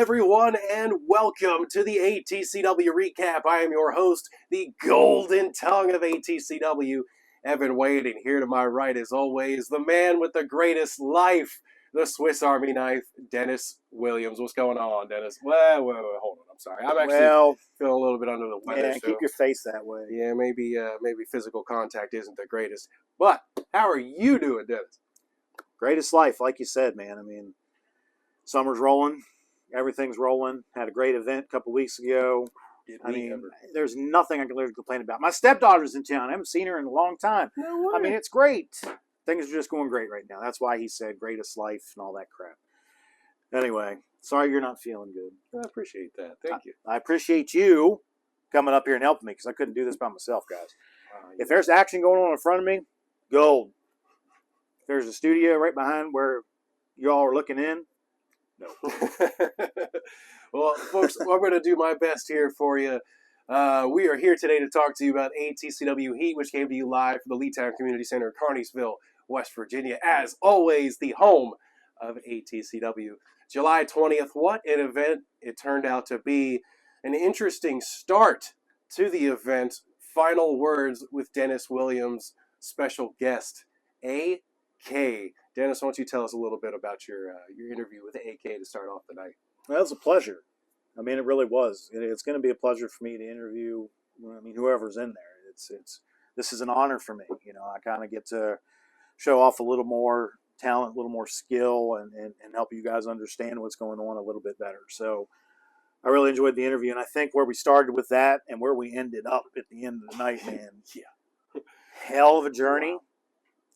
everyone, and welcome to the ATCW Recap. I am your host, the golden tongue of ATCW, Evan Wade, and here to my right, as always, the man with the greatest life, the Swiss Army knife, Dennis Williams. What's going on, Dennis? Well, hold on. I'm sorry. I'm actually feeling a little bit under the weather. Yeah, keep your face that way. Yeah, maybe physical contact isn't the greatest. But how are you doing, Dennis? Greatest life, like you said, man. I mean, summer's rolling. Everything's rolling. Had a great event a couple weeks ago. There's nothing I can really complain about. My stepdaughter's in town. I haven't seen her in a long time. No way. I mean, it's great. Things are just going great right now. That's why he said greatest life and all that crap. Anyway, sorry you're not feeling good. I appreciate that. Thank you. I appreciate you coming up here and helping me because I couldn't do this by myself, guys. If there's action going on in front of me, gold. If there's a studio right behind where y'all are looking in, no. Well, folks, I'm going to do my best here for you. We are here today to talk to you about ATCW Heat, which came to you live from the Leetown Community Center, Carneysville, West Virginia. As always, the home of ATCW. July 20th, what an event it turned out to be. An interesting start to the event. Final words with Dennis Williams, special guest, AK. Dennis, why don't you tell us a little bit about your interview with AK to start off the night? Well, it was a pleasure. I mean, it really was. It's going to be a pleasure for me to interview. I mean, whoever's in there. This is an honor for me. You know, I kind of get to show off a little more talent, a little more skill, and help you guys understand what's going on a little bit better. So I really enjoyed the interview, and I think where we started with that and where we ended up at the end of the night, man, hell of a journey. Wow.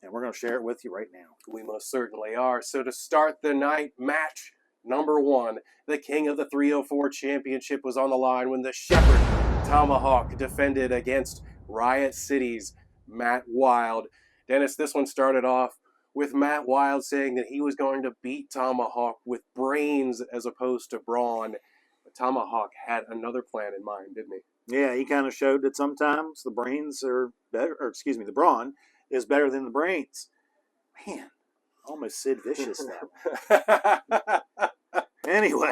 And we're going to share it with you right now. We most certainly are. So to start the night, match number one, the King of the 304 Championship was on the line when the Shepherd Tomahawk defended against Riot City's Matt Wild. Dennis, this one started off with Matt Wild saying that he was going to beat Tomahawk with brains as opposed to brawn. But Tomahawk had another plan in mind, didn't he? Yeah, he kind of showed that sometimes the brains are better, the brawn is better than the brains. Man, almost Sid Vicious that one. Anyway.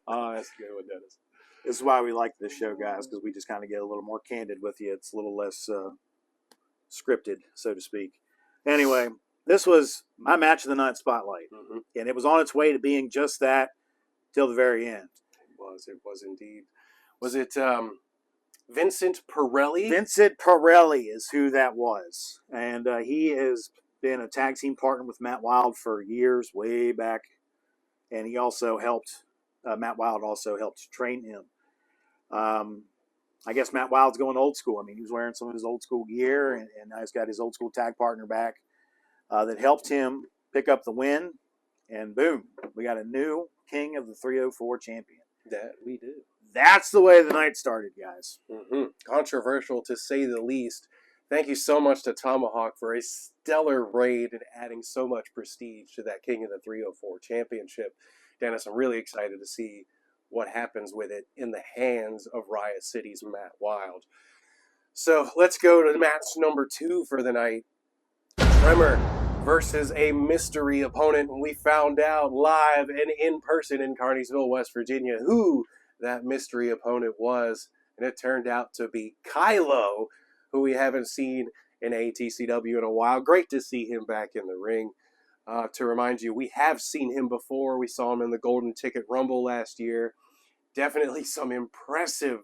Oh, that's a good one, Dennis. This is why we like this show, guys, because we just kind of get a little more candid with you. It's a little less scripted, so to speak. Anyway, this was my match of the night spotlight. Mm-hmm. And it was on its way to being just that till the very end. It was indeed. Was it Vincent Pirelli? Vincent Pirelli is who that was. And he has been a tag team partner with Matt Wild for years, way back. And he also helped, Matt Wild also helped train him. I guess Matt Wild's going old school. I mean, he was wearing some of his old school gear, and now he's got his old school tag partner back that helped him pick up the win. And boom, we got a new King of the 304 champion. That we do. That's the way the night started, guys. Mm-hmm. Controversial, to say the least. Thank you so much to Tomahawk for a stellar raid and adding so much prestige to that King of the 304 championship. Dennis, I'm really excited to see what happens with it in the hands of Riot City's Matt Wild. So let's go to match number two for the night. Tremor versus a mystery opponent. We found out live and in person in Carneysville, West Virginia, who that mystery opponent was, and it turned out to be Kylo, who we haven't seen in ATCW in a while. Great to see him back in the ring. To remind you, we have seen him before. We saw him in the Golden Ticket Rumble last year. Definitely some impressive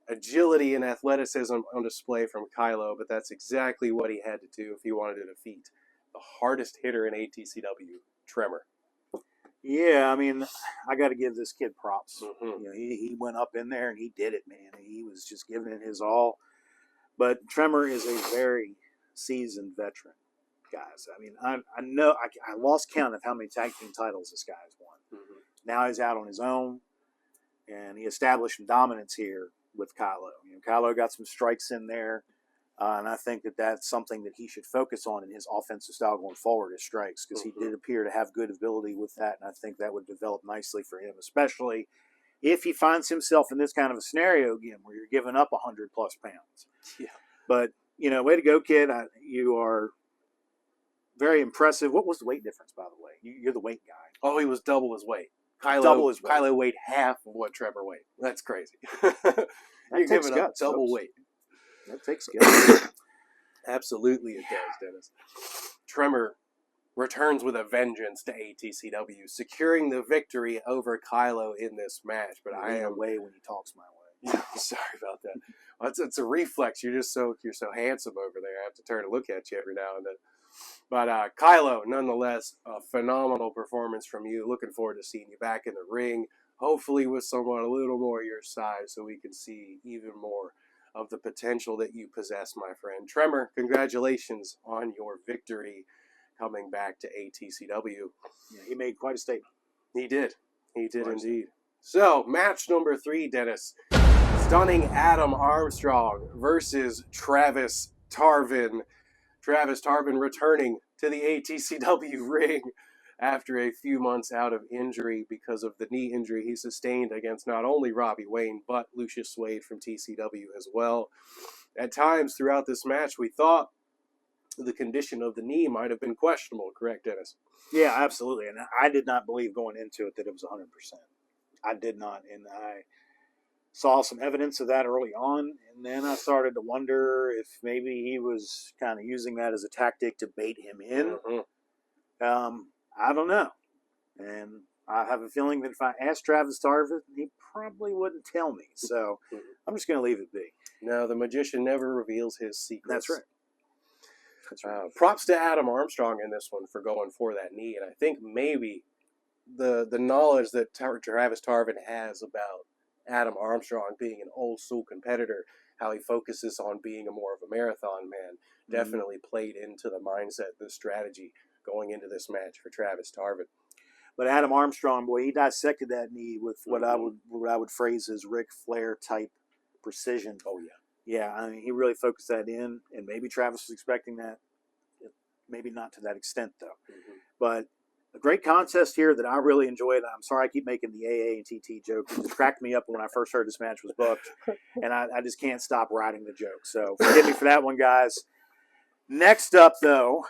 agility and athleticism on display from Kylo, but that's exactly what he had to do if he wanted to defeat the hardest hitter in ATCW, Tremor. Yeah, I mean, I got to give this kid props. Mm-hmm. You know, he went up in there and he did it, man. He was just giving it his all. But Tremor is a very seasoned veteran, guys. I mean, I know I lost count of how many tag team titles this guy's won. Mm-hmm. Now he's out on his own, and he established some dominance here with Kylo. You know, Kylo got some strikes in there. And I think that that's something that he should focus on in his offensive style going forward, his strikes, because he did appear to have good ability with that, and I think that would develop nicely for him, especially if he finds himself in this kind of a scenario again where you're giving up 100+ pounds. Yeah. But, you know, way to go, kid. You are very impressive. What was the weight difference, by the way? You're the weight guy. Oh, he was double his weight. Double his weight. Kylo weighed half of what Trevor weighed. That's crazy. That You're takes giving up guts, double folks. weight. That takes guts. Absolutely it does, Dennis. Tremor returns with a vengeance to ATCW, securing the victory over Kylo in this match. But I am away when he talks my way. sorry about that. Well, it's a reflex. You're so handsome over there. I have to turn and look at you every now and then. But Kylo, nonetheless, a phenomenal performance from you. Looking forward to seeing you back in the ring, hopefully with someone a little more your size, so we can see even more of the potential that you possess, my friend. Tremor, congratulations on your victory coming back to ATCW. Yeah, he made quite a statement. He did indeed. So, match number 3, Dennis. Stunning Adam Armstrong versus Travis Tarvin. Travis Tarvin returning to the ATCW ring after a few months out of injury because of the knee injury he sustained against not only Robbie Wayne, but Lucius Wade from TCW as well. At times throughout this match, we thought the condition of the knee might have been questionable, correct, Dennis? Yeah, absolutely. And I did not believe going into it that it was 100%. I did not. And I saw some evidence of that early on. And then I started to wonder if maybe he was kind of using that as a tactic to bait him in. Mm-hmm. I don't know. And I have a feeling that if I asked Travis Tarvin, he probably wouldn't tell me. So I'm just going to leave it be. No, the magician never reveals his secrets. That's right. That's right. Props to Adam Armstrong in this one for going for that knee. And I think maybe the knowledge that Travis Tarvin has about Adam Armstrong being an old school competitor, how he focuses on being more of a marathon man, definitely played into the mindset, the strategy going into this match for Travis Tarvin. But Adam Armstrong, boy, he dissected that knee with what I would phrase as Ric Flair type precision. Oh yeah. Yeah, I mean, he really focused that in, and maybe Travis was expecting that. Maybe not to that extent, though. But a great contest here that I really enjoyed. I'm sorry I keep making the AA and TT joke. It just cracked me up when I first heard this match was booked, and I just can't stop writing the joke. So forgive me for that one, guys. Next up, though,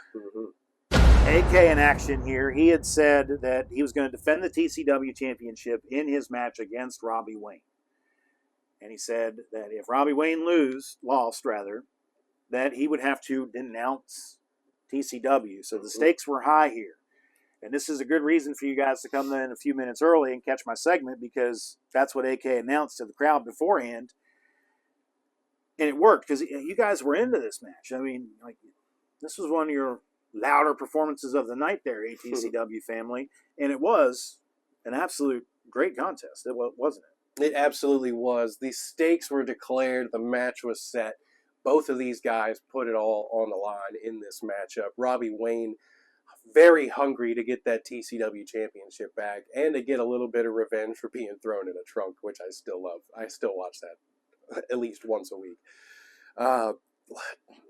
AK in action here. He had said that he was going to defend the TCW championship in his match against Robbie Wayne. And he said that if Robbie Wayne lost, that he would have to denounce TCW. So the stakes were high here. And this is a good reason for you guys to come in a few minutes early and catch my segment, because that's what AK announced to the crowd beforehand. And it worked because you guys were into this match. I mean, like, this was one of your louder performances of the night there, ATCW family. And it was an absolute great contest, wasn't it? It absolutely was. The stakes were declared. The match was set. Both of these guys put it all on the line in this matchup. Robbie Wayne, very hungry to get that TCW championship back and to get a little bit of revenge for being thrown in a trunk, which I still love. I still watch that at least once a week.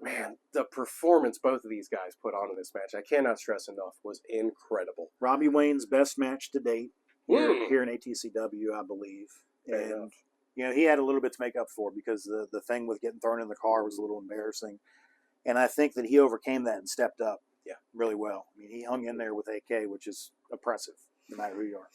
Man, the performance both of these guys put on in this match, I cannot stress enough, was incredible. Robbie Wayne's best match to date here in ATCW, I believe. And, you know, he had a little bit to make up for because the thing with getting thrown in the car was a little embarrassing. And I think that he overcame that and stepped up really well. I mean, he hung in there with AK, which is impressive, no matter who you are.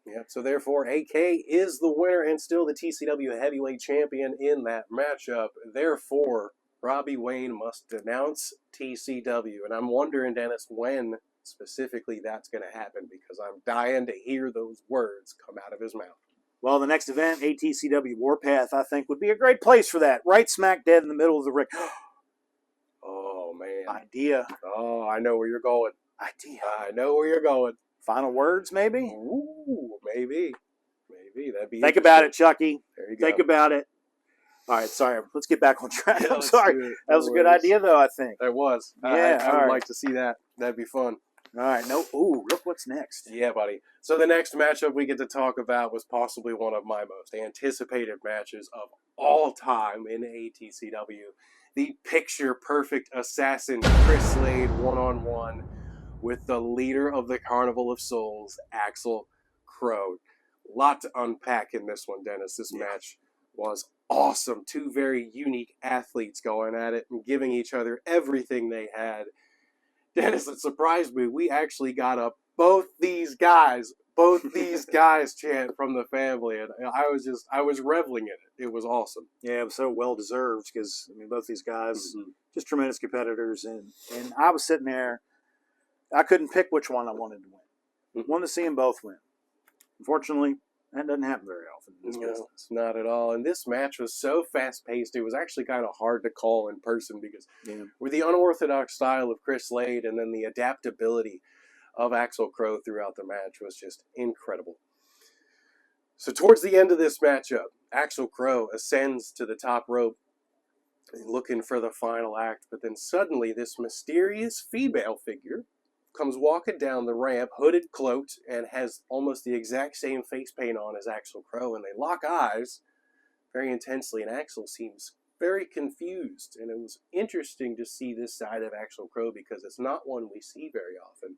Yeah, so therefore, AK is the winner and still the TCW heavyweight champion in that matchup. Therefore, Robbie Wayne must denounce TCW. And I'm wondering, Dennis, when specifically that's going to happen, because I'm dying to hear those words come out of his mouth. Well, the next event, ATCW Warpath, I think would be a great place for that. Right smack dead in the middle of the ring. Oh, man. Idea. Oh, I know where you're going. Idea. I know where you're going. Final words, maybe? Ooh, maybe. Maybe. That'd be Think about it, Chucky. There you go. Think about it. All right, sorry. Let's get back on track. Yeah, I'm sorry. That was a good idea, though, I think. That was. Yeah, I would like to see that. That'd be fun. All right. No. Ooh, look what's next. Yeah, buddy. So the next matchup we get to talk about was possibly one of my most anticipated matches of all time in ATCW. The picture-perfect assassin Chris Slade one-on-one with the leader of the Carnival of Souls, Axel Crow. A lot to unpack in this one, Dennis. This match was awesome. Two very unique athletes going at it and giving each other everything they had. Dennis, it surprised me. We actually got up both these guys, both these guys chant from the family, and I was reveling in it. It was awesome. Yeah, it was so well deserved because I mean both these guys Mm-hmm. just tremendous competitors, and I was sitting there, I couldn't pick which one I wanted to win. Mm-hmm. Wanted to see them both win. Unfortunately, that doesn't happen very often in this business. Not at all. And this match was so fast paced, it was actually kind of hard to call in person because with the unorthodox style of Chris Slade and then the adaptability of Axel Crow throughout the match was just incredible. So towards the end of this matchup, Axel Crow ascends to the top rope looking for the final act, but then suddenly this mysterious female figure comes walking down the ramp, hooded, cloaked, and has almost the exact same face paint on as Axel Crow, and they lock eyes very intensely, and Axel seems very confused, and it was interesting to see this side of Axel Crow because it's not one we see very often.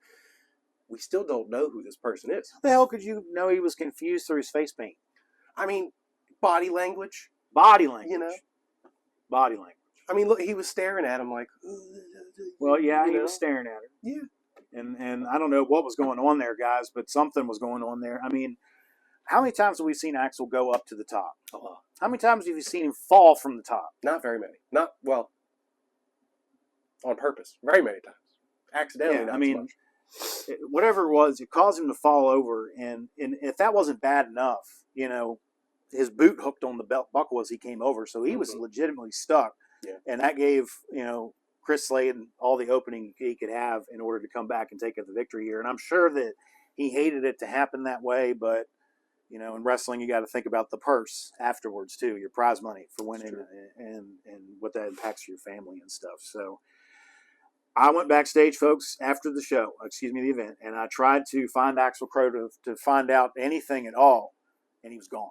We still don't know who this person is. How the hell could you know he was confused through his face paint? I mean, body language. Body language. You know? Body language. I mean, look, he was staring at him like... Well, yeah, he was staring at her. Yeah. And I don't know what was going on there, guys, but something was going on there. I mean, how many times have we seen Axel go up to the top? How many times have you seen him fall from the top? Not very many. Not, well, on purpose. Very many times. Accidentally, not so much. Whatever it was, it caused him to fall over. And if that wasn't bad enough, you know, his boot hooked on the belt buckle as he came over. So he was legitimately stuck. Yeah. And that gave, you know, Chris Slade all the opening he could have in order to come back and take the victory here. And I'm sure that he hated it to happen that way, but you know, in wrestling, you got to think about the purse afterwards too, your prize money for winning, and what that impacts your family and stuff. So I went backstage, folks, after the show, the event, and I tried to find Axel Crow to find out anything at all, and he was gone.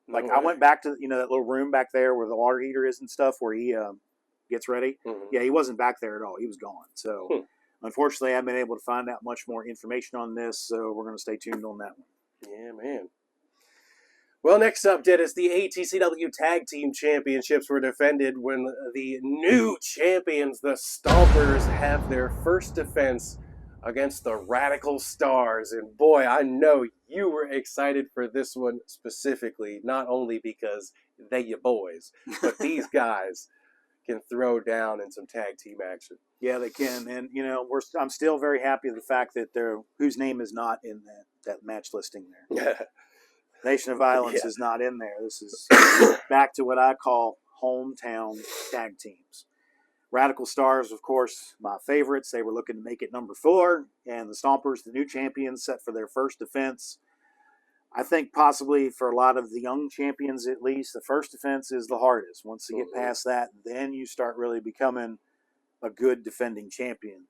Like I went back to, you know, that little room back there where the water heater is and stuff, where he gets ready. Yeah, he wasn't back there at all. He was gone. So unfortunately, I haven't been able to find out much more information on this. So we're going to stay tuned on that one. Yeah, man. Well, next up, Dennis, the ATCW Tag Team Championships were defended when the new champions, the Stompers, have their first defense against the Radical Stars. And boy, I know you were excited for this one specifically, not only because they your boys, but these guys can throw down in some tag team action. Yeah, they can. And, you know, I'm still very happy with the fact that whose name is not in that match listing there. Nation of Violence is not in there. This is back to what I call hometown tag teams. Radical Stars, of course, my favorites. They were looking to make it number 4. And the Stompers, the new champions, set for their first defense. I think possibly for a lot of the young champions, at least, the first defense is the hardest. Once you get past that, then you start really becoming a good defending champion.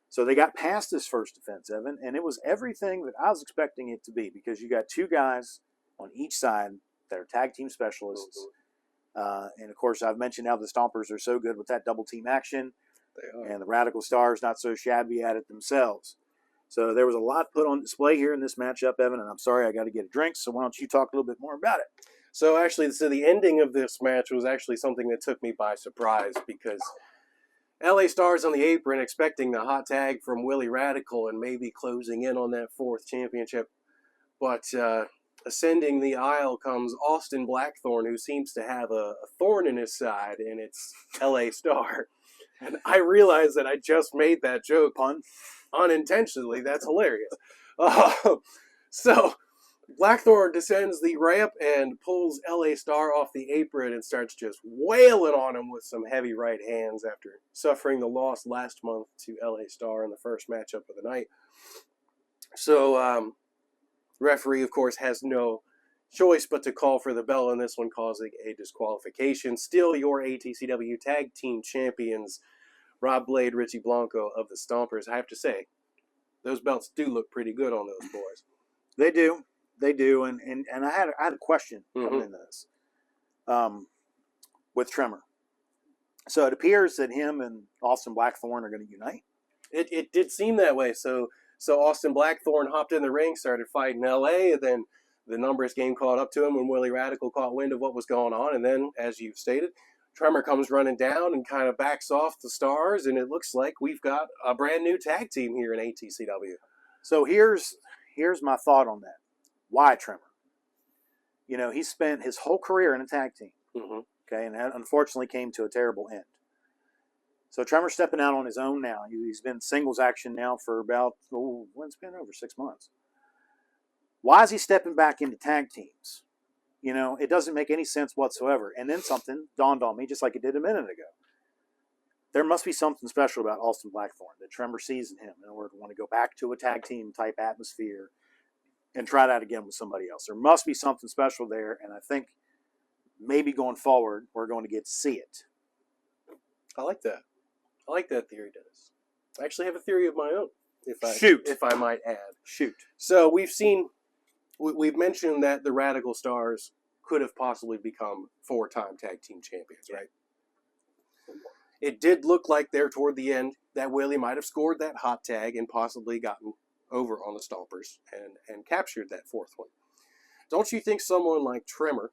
So they got past this first defense, Evan, and it was everything that I was expecting it to be, because you got 2 guys on each side that are tag team specialists. And, of course, I've mentioned how the Stompers are so good with that double team action. They are. And the Radical Stars not so shabby at it themselves. So there was a lot put on display here in this matchup, Evan, and I'm sorry I got to get a drink, so why don't you talk a little bit more about it? So actually, the ending of this match was actually something that took me by surprise, because LA Stars on the apron expecting the hot tag from Willie Radical and maybe closing in on that 4th championship. But ascending the aisle comes Austin Blackthorne, who seems to have a thorn in his side, and it's LA Star. And I realized that I just made that joke unintentionally. That's hilarious. So Blackthorne descends the ramp and pulls LA Star off the apron and starts just wailing on him with some heavy right hands after suffering the loss last month to LA Star in the first matchup of the night. So referee, of course, has no choice but to call for the bell on this one, causing a disqualification. Still your ATCW Tag Team Champions, Rob Blade, Richie Blanco of the Stompers. I have to say, those belts do look pretty good on those boys. They do. They do. And I had a question coming into this with Tremor. So it appears that him and Austin Blackthorne are going to unite. It did seem that way. So Austin Blackthorne hopped in the ring, started fighting LA, and then the numbers game caught up to him when Willie Radical caught wind of what was going on. And then, as you've stated, Tremor comes running down and kind of backs off the Stars, and it looks like we've got a brand new tag team here in ATCW. So here's my thought on that. Why Tremor? You know, he spent his whole career in a tag team. Mm-hmm. Okay, and that unfortunately came to a terrible end. So Tremor's stepping out on his own now. He's been singles action now for about, it's been over 6 months. Why is he stepping back into tag teams? You know, it doesn't make any sense whatsoever. And then something dawned on me, just like it did a minute ago. There must be something special about Austin Blackthorne that Tremor sees in him in order to want to go back to a tag team type atmosphere and try that again with somebody else. There must be something special there, and I think maybe going forward, we're going to get to see it. I like that. I like that theory, Dennis. I actually have a theory of my own, if I might add. Shoot. So we've mentioned that the Radical Stars could have possibly become 4-time tag team champions, right? It did look like there toward the end that Willie might have scored that hot tag and possibly gotten over on the Stompers and captured that 4th one. Don't you think someone like Tremor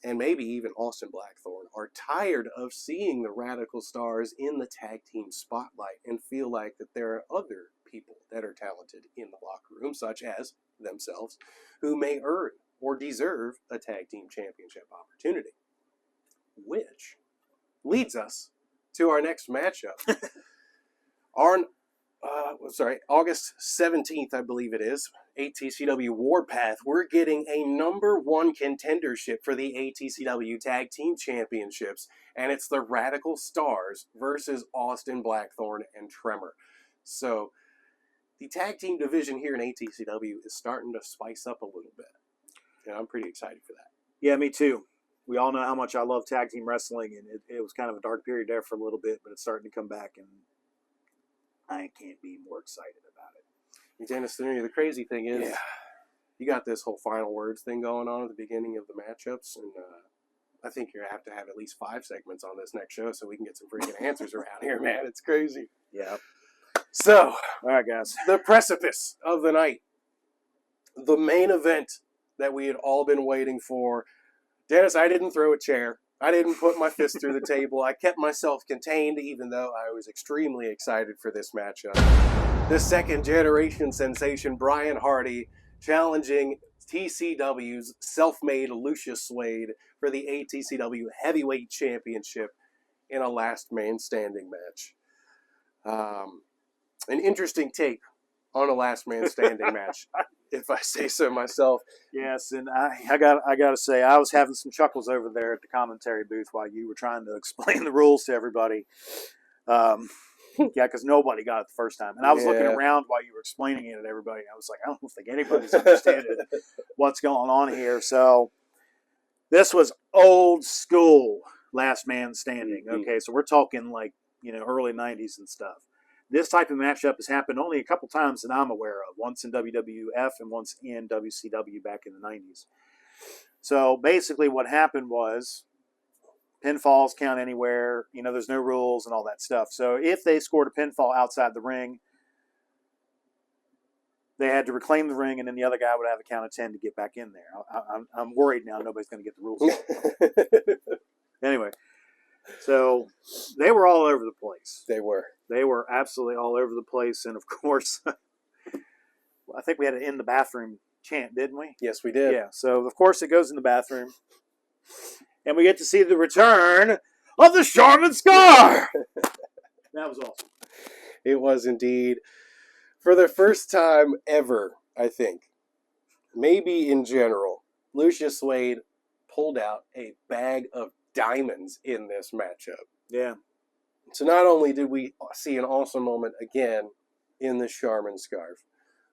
and maybe even Austin Blackthorne are tired of seeing the Radical Stars in the tag team spotlight and feel like that there are other people that are talented in the locker room, such as themselves, who may earn or deserve a tag team championship opportunity? Which leads us to our next matchup. August 17th, I believe it is, ATCW Warpath. We're getting a number 1 contendership for the ATCW Tag Team Championships, and it's the Radical Stars versus Austin Blackthorne and Tremor. So the tag team division here in ATCW is starting to spice up a little bit, and I'm pretty excited for that. Yeah, me too. We all know how much I love tag team wrestling, and it was kind of a dark period there for a little bit, but it's starting to come back, and I can't be more excited about it. Dennis, the crazy thing is, you got this whole final words thing going on at the beginning of the matchups, and I think you're going to have at least 5 segments on this next show so we can get some freaking answers around here, man. It's crazy. Yeah. So, all right, guys. The precipice of the night. The main event that we had all been waiting for. Dennis, I didn't throw a chair. I didn't put my fist through the table. I kept myself contained, even though I was extremely excited for this matchup. The second generation sensation, Brian Hardy, challenging TCW's self-made Lucius Suede for the ATCW Heavyweight Championship in a last man standing match. An interesting take on a last man standing match, if I say so myself. Yes, and I got to say, I was having some chuckles over there at the commentary booth while you were trying to explain the rules to everybody. Because nobody got it the first time. And I was looking around while you were explaining it to everybody. I was like, I don't think anybody's understanding what's going on here. So this was old school last man standing. Okay, so we're talking like, early 90s and stuff. This type of matchup has happened only a couple times that I'm aware of. Once in WWF and once in WCW back in the 90s. So basically what happened was pinfalls count anywhere. There's no rules and all that stuff. So if they scored a pinfall outside the ring, they had to reclaim the ring, and then the other guy would have a count of 10 to get back in there. I'm worried now nobody's going to get the rules. Anyway, so they were all over the place. They were absolutely all over the place. And, of course, I think we had an in the bathroom chant, didn't we? Yes, we did. Yeah, so, of course, it goes in the bathroom. And we get to see the return of the Charmin Scar. That was awesome. It was indeed. For the first time ever, I think, maybe in general, Lucius Suede pulled out a bag of diamonds in this matchup. Yeah. So not only did we see an awesome moment again in the Charmin scarf,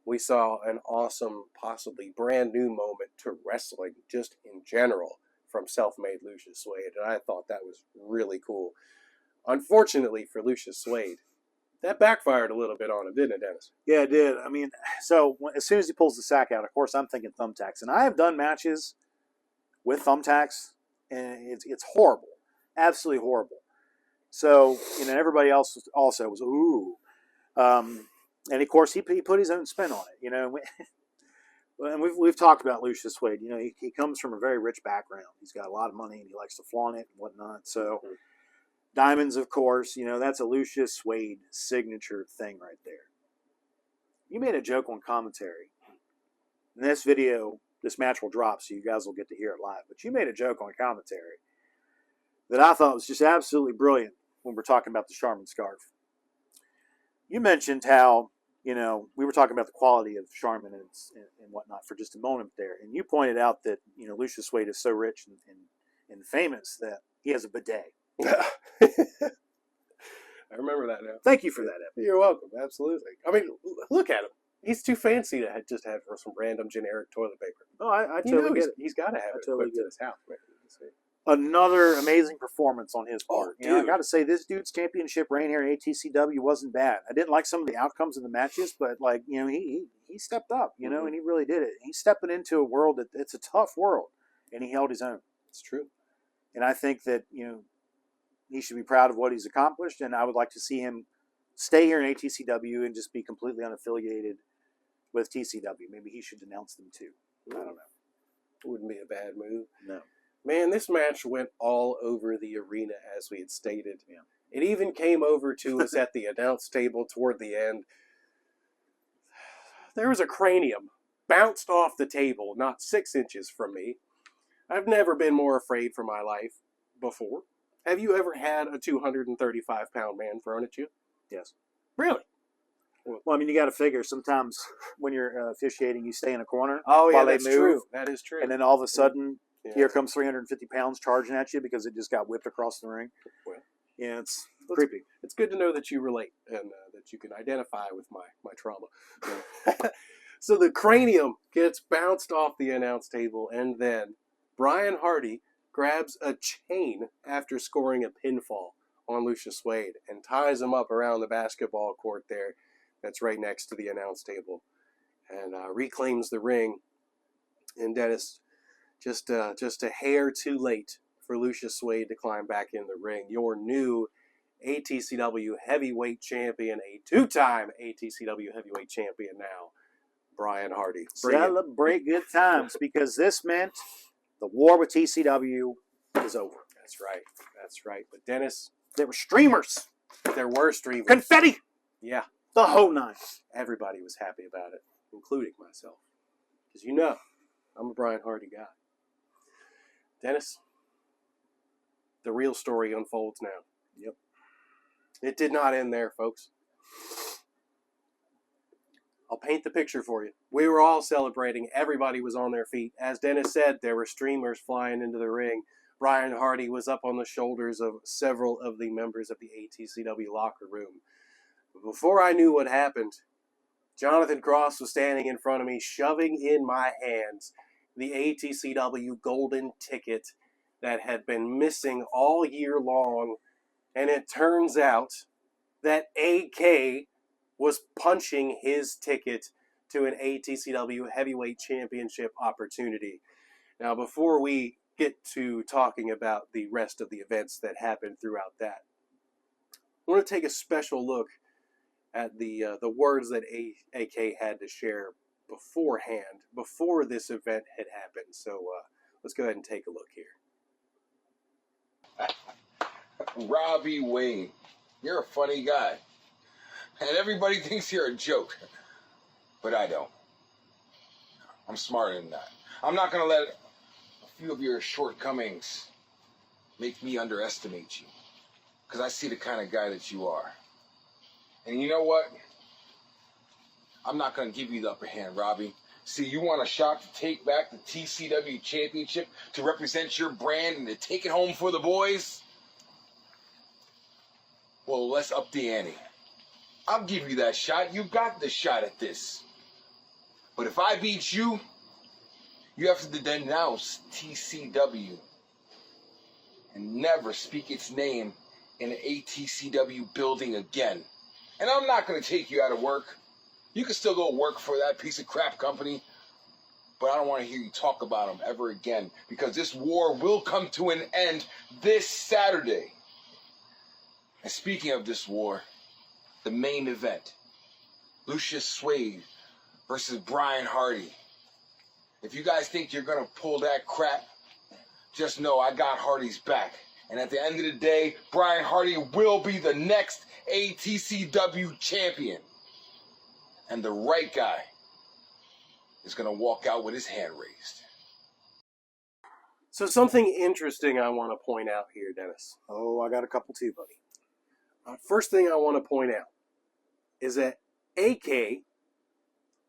we saw an awesome, possibly brand new moment to wrestling just in general from self-made Lucius Suede, and I thought that was really cool. Unfortunately for Lucius Suede, that backfired a little bit on him, didn't it, Dennis? Yeah, it did. I mean, so as soon as he pulls the sack out, of course, I'm thinking thumbtacks. And I have done matches with thumbtacks, and it's horrible. Absolutely horrible. So, everybody else also was, ooh. And, of course, he put his own spin on it, And we've talked about Lucius Suede. He comes from a very rich background. He's got a lot of money, and he likes to flaunt it and whatnot. So, diamonds, of course, that's a Lucius Suede signature thing right there. You made a joke on commentary And this match will drop, so you guys will get to hear it live. But you made a joke on commentary that I thought was just absolutely brilliant when we're talking about the Charmin scarf. You mentioned how, we were talking about the quality of Charmin and whatnot for just a moment there. And you pointed out that, Lucius Wade is so rich and famous that he has a bidet. I remember that now. Thank you for that, Evan. You're welcome. Absolutely. I mean, look at him. He's too fancy to just have some random generic toilet paper. Oh, I totally get it. He's got to have it totally equipped in his house. Man. Another amazing performance on his part. Oh, I got to say, this dude's championship reign here at ATCW wasn't bad. I didn't like some of the outcomes of the matches, but he stepped up, and he really did it. He's stepping into a world it's a tough world, and he held his own. It's true. And I think that, he should be proud of what he's accomplished, and I would like to see him stay here in ATCW and just be completely unaffiliated with TCW. Maybe he should denounce them too. I don't know. It wouldn't be a bad move. No. Man, this match went all over the arena, as we had stated. Yeah. It even came over to us at the announce table toward the end. There was a cranium bounced off the table, not 6 inches from me. I've never been more afraid for my life before. Have you ever had a 235-pound man thrown at you? Yes. Really? Well, I mean, you got to figure sometimes when you're officiating, you stay in a corner Oh, yeah, while that's they move. true. That is true. And then all of a sudden, Yeah. here comes 350 pounds charging at you because it just got whipped across the ring. Well, Yeah, it's creepy. It's good to know that you relate and that you can identify with my trauma. So the cranium gets bounced off the announce table, and then Brian Hardy grabs a chain after scoring a pinfall on Lucius Wade and ties him up around the basketball court there that's right next to the announce table and reclaims the ring. And Dennis, just a hair too late for Lucius Wade to climb back in the ring. Your new ATCW heavyweight champion, a 2-time ATCW heavyweight champion now, Brian Hardy. Celebrate good times because this meant the war with TCW is over. That's right. That's right. But Dennis, There were streamers, there were streamers. confetti, Yeah, the whole nine. everybody was happy about it, including myself. Because I'm a Brian Hardy guy. Dennis, the real story unfolds now. Yep. It did not end there, folks. I'll paint the picture for you. We were all celebrating. Everybody was on their feet. As Dennis said, there were streamers flying into the ring. Brian Hardy was up on the shoulders of several of the members of the ATCW locker room. Before I knew what happened, Jonathan Cross was standing in front of me, shoving in my hands the ATCW golden ticket that had been missing all year long. And it turns out that AK was punching his ticket to an ATCW heavyweight championship opportunity. Now, before we get to talking about the rest of the events that happened throughout that, I want to take a special look at the words that AK had to share beforehand, before this event had happened. So let's go ahead and take a look here. Robbie Wayne, you're a funny guy. And everybody thinks you're a joke. But I don't. I'm smarter than that. I'm not going to let a few of your shortcomings make me underestimate you. Because I see the kind of guy that you are. And you know what? I'm not going to give you the upper hand, Robbie. See, you want a shot to take back the TCW championship, to represent your brand and to take it home for the boys? Well, let's up the ante. I'll give you that shot. You got the shot at this. But if I beat you, you have to denounce TCW and never speak its name in an ATCW building again. And I'm not going to take you out of work. You can still go work for that piece of crap company, but I don't want to hear you talk about them ever again, because this war will come to an end this Saturday. And speaking of this war, the main event, Lucius Wade versus Brian Hardy. If you guys think you're going to pull that crap, just know I got Hardy's back. And at the end of the day, Brian Hardy will be the next ATCW champion. And the right guy is going to walk out with his hand raised. So something interesting I want to point out here, Dennis. Oh, I got a couple too, buddy. First thing I want to point out is that AK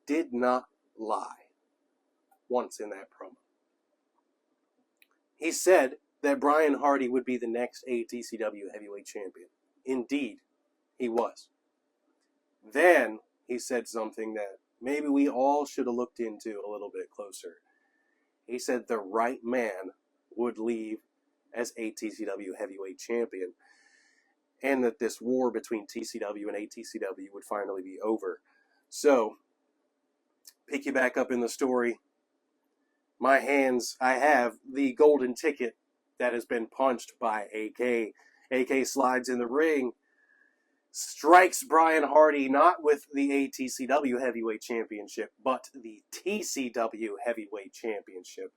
did not lie once in that promo. He said that Brian Hardy would be the next ATCW heavyweight champion. Indeed, he was. Then he said something that maybe we all should have looked into a little bit closer. He said the right man would leave as ATCW heavyweight champion, and that this war between TCW and ATCW would finally be over. So, pick you back up in the story. I have the golden ticket that has been punched by AK. AK slides in the ring, strikes Brian Hardy not with the ATCW Heavyweight Championship, but the TCW Heavyweight Championship,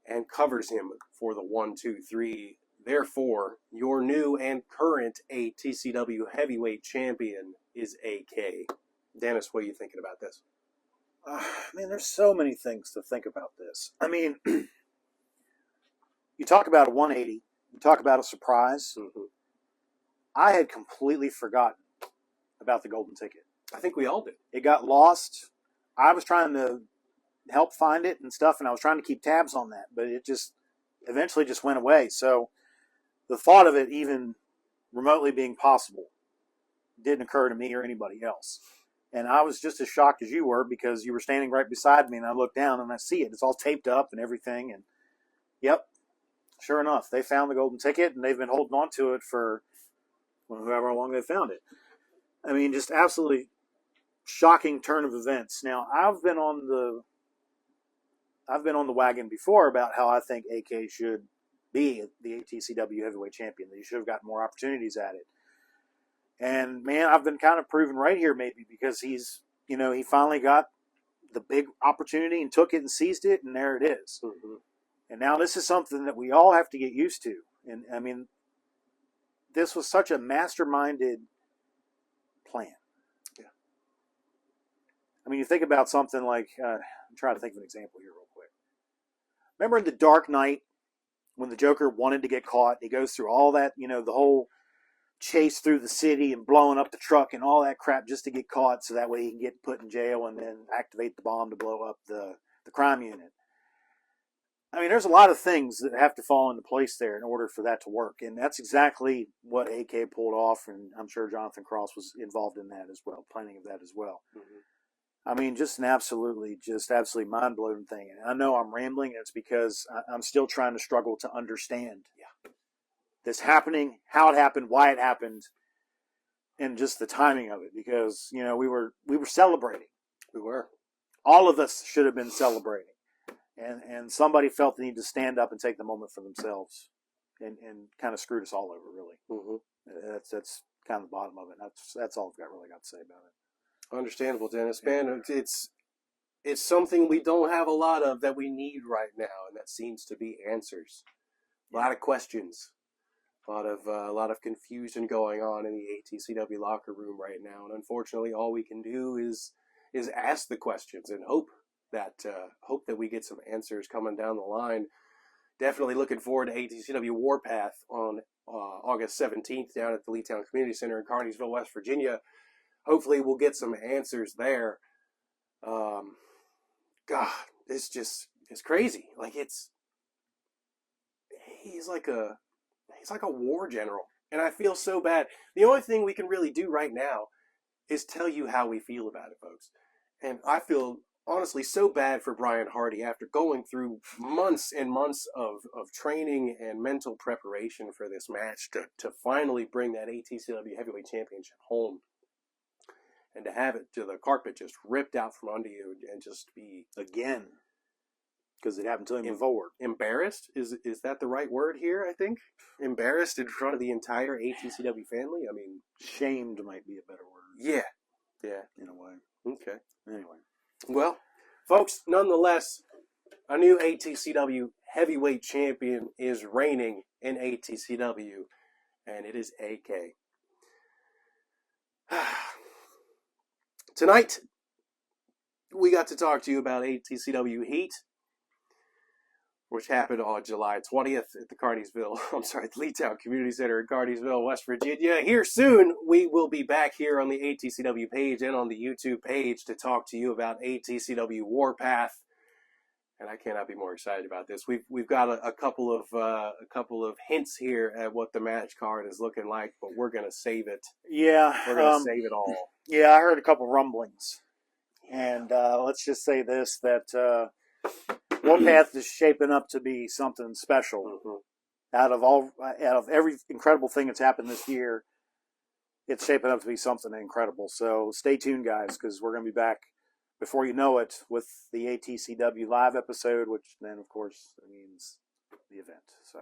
and covers him for the 1-2-3. Therefore, your new and current ATCW Heavyweight Champion is AK. Dennis, what are you thinking about this? Man, there's so many things to think about this. I mean, you talk about a 180. You talk about a surprise. Mm-hmm. I had completely forgotten about the golden ticket. I think we all did. It got lost. I was trying to help find it and stuff, and I was trying to keep tabs on that, but it just eventually just went away. So the thought of it even remotely being possible didn't occur to me or anybody else. And I was just as shocked as you were, because you were standing right beside me, and I looked down and I see it. It's all taped up and everything. And yep, sure enough, they found the golden ticket, and they've been holding on to it for however long they found it. I mean, just absolutely shocking turn of events. Now, I've been on the wagon before about how I think AK should be the ATCW heavyweight champion. That he should have gotten more opportunities at it. And man, I've been kind of proven right here, maybe, because he finally got the big opportunity and took it and seized it, and there it is. Mm-hmm. And now this is something that we all have to get used to. And I mean, this was such a masterminded plan. Yeah. I mean, you think about something like, I'm trying to think of an example here real quick. Remember in The Dark Knight, when the Joker wanted to get caught, he goes through all that, the whole chase through the city and blowing up the truck and all that crap just to get caught, so that way he can get put in jail and then activate the bomb to blow up the crime unit. I mean, there's a lot of things that have to fall into place there in order for that to work. And that's exactly what AK pulled off. And I'm sure Jonathan Cross was involved in that as well, planning of that as well. Mm-hmm. I mean, just an absolutely mind-blowing thing. And I know I'm rambling, and it's because I'm still trying to struggle to understand this happening, how it happened, why it happened, and just the timing of it. Because, we were celebrating. We were. All of us should have been celebrating. And somebody felt the need to stand up and take the moment for themselves, and kind of screwed us all over, really. Mm-hmm. That's kind of the bottom of it. That's all I've really got to say about it. Understandable, Dennis. Man, it's something we don't have a lot of that we need right now, and that seems to be answers. A lot of questions, a lot of confusion going on in the ATCW locker room right now, and unfortunately, all we can do is ask the questions and hope that we get some answers coming down the line. Definitely looking forward to ATCW Warpath on August 17th down at the Leetown Community Center in Carneysville, West Virginia. Hopefully we'll get some answers there. God, it's crazy. Like he's like a war general, and I feel so bad. The only thing we can really do right now is tell you how we feel about it, folks. And I feel honestly so bad for Brian Hardy after going through months and months of training and mental preparation for this match to finally bring that ATCW Heavyweight Championship home, and to have it, to the carpet just ripped out from under you, and just be, again, because it happened to him before. Embarrassed? Is that the right word here, I think? Embarrassed in front of the entire ATCW family? I mean, shamed might be a better word. Yeah. In a way. Okay. Anyway. Well, folks, nonetheless, a new ATCW heavyweight champion is reigning in ATCW, and it is AK. Tonight, we got to talk to you about ATCW Heat, which happened on July 20th at the Leetown Community Center in Carneysville, West Virginia. Here soon, we will be back here on the ATCW page and on the YouTube page to talk to you about ATCW Warpath. And I cannot be more excited about this. We've got a couple of hints here at what the match card is looking like, but we're gonna save it. Yeah, We're gonna save it all. Yeah, I heard a couple rumblings, and let's just say this: that Warpath is shaping up to be something special. Mm-hmm. Out of every incredible thing that's happened this year, it's shaping up to be something incredible. So stay tuned, guys, because we're gonna be back before you know it with the ATCW live episode, which then, of course, means the event. So,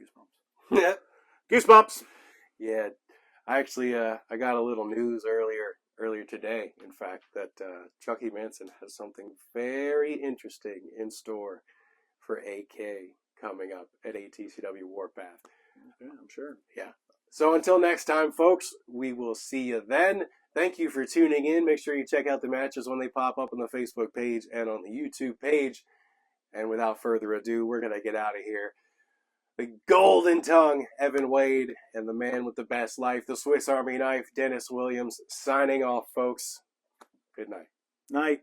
goosebumps. Yeah, Goosebumps. yeah. I actually I got a little news earlier today, in fact, that Chucky Manson has something very interesting in store for AK coming up at ATCW Warpath. Okay, I'm sure. Yeah. So until next time, folks, we will see you then. Thank you for tuning in. Make sure you check out the matches when they pop up on the Facebook page and on the YouTube page. And without further ado, we're going to get out of here. The Golden Tongue, Evan Wade, and the man with the best life, the Swiss Army knife, Dennis Williams, signing off, folks. Good night. Night.